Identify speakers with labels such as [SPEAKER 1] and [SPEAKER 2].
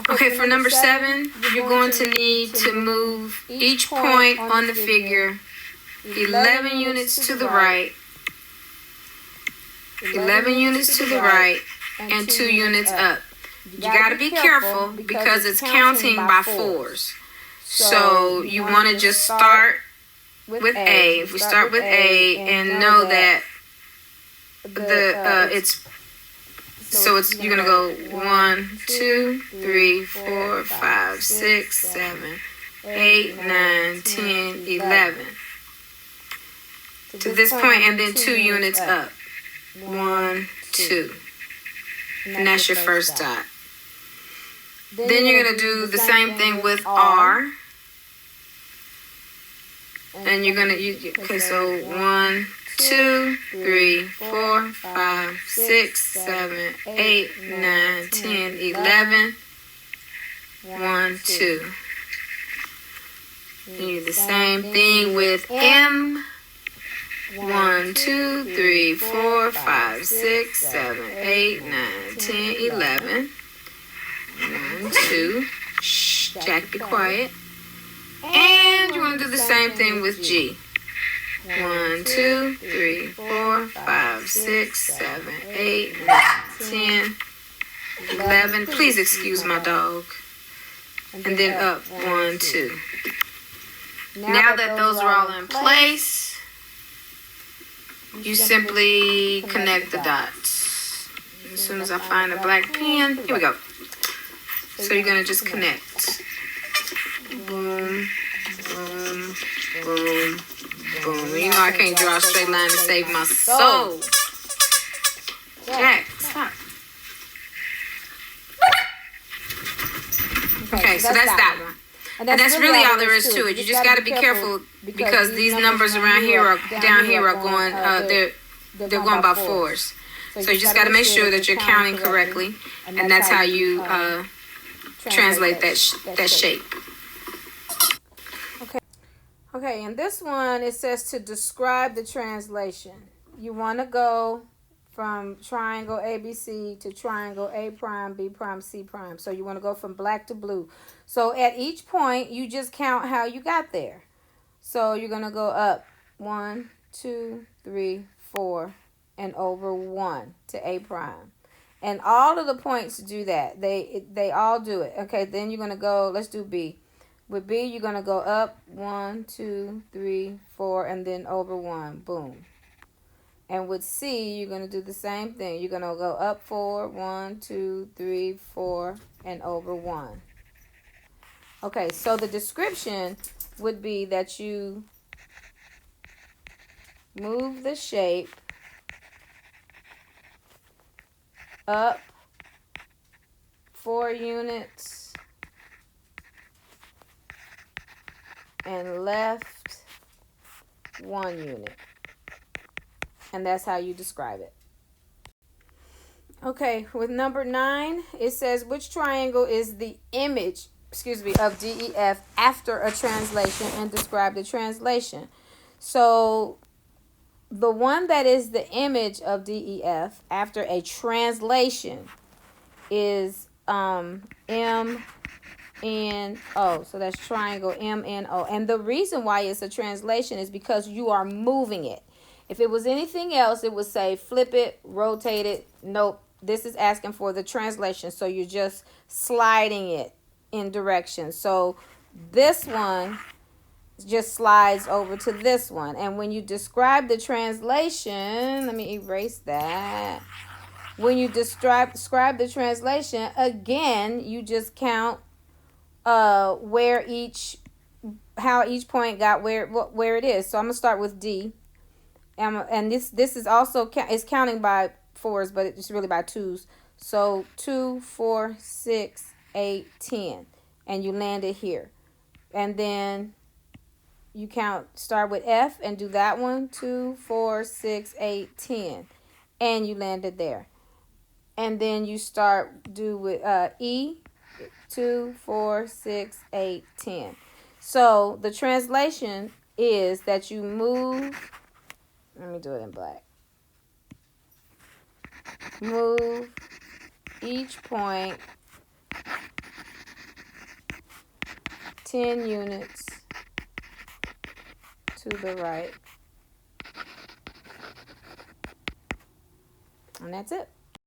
[SPEAKER 1] Okay, for number 7, you're going to need to move each point on the figure 11 units to the right, 11 units to the right, and 2 units up. You got to be careful because it's counting by 4s. So you want to just start with A. If we start with A and know that you're gonna go 1, 2, 3, 4, 5, 6, 7, 8, 9, 10, 11 to this point, and then 2 units up. 1, 2, and that's your first dot. Then you're gonna do the same thing with R, and you're gonna okay. So 1, 2, 3, 4, 5, 6, 7, 8, 9, 10, 11. 1, 2. You do the same thing with M. 1, 2, 3, 4, 5, 6, 7, 8, 9, 10, 11. 1, 2. Shh, Jack, be quiet. And you want to do the same thing with G. 1, 2, 3, 4, 5, 6, 7, 8, 9, 10, 11. Please excuse my dog. And then up 1, 2. Now that those are all in place, you simply connect the dots. As soon as I find a black pen, here we go. So you're going to just connect. Boom, boom, boom, boom. You know I can't draw a straight line to save my soul. Jack, stop. Okay, so that's that one. And that's really all there is to it. You just got to be careful because these numbers around here are down here are going they're going by 4s. So you just got to make sure that you're counting correctly, and that's how you translate that shape. Okay, and this one, it says to describe the translation. You want to go from triangle ABC to triangle A prime, B prime, C prime. So you want to go from black to blue. So at each point, you just count how you got there. So you're going to go up 1, 2, 3, 4, and over 1 to A prime. And all of the points do that. They all do it. Okay, then you're going to go, let's do B. With B, you're going to go up 1, 2, 3, 4, and then over 1. Boom. And with C, you're going to do the same thing. You're going to go up 4, 1, 2, 3, 4, and over 1. Okay, so the description would be that you move the shape up 4 units and left 1 unit. And that's how you describe it. Okay, with number 9, it says which triangle is the image, of DEF after a translation, and describe the translation. So the one that is the image of DEF after a translation is MNO. So that's triangle MNO. And the reason why it's a translation is because you are moving it. If it was anything else, it would say flip it, rotate it. Nope. This is asking for the translation. So you're just sliding it in direction. So this one just slides over to this one. And when you describe the translation, let me erase that. When you describe the translation, again, you just count how each point got where it is. So I'm going to start with D. And this is also is counting by 4s, but it's really by 2s. So 2, 4, 6, 8, 10, and you land it here. And then you start with F and do that one, 2, 4, 6, 8, 10, and you land it there. And then you do with E, 2, 4, 6, 8, 10. So the translation is that you move. Let me do it in black. Move each point 10 units to the right. And that's it.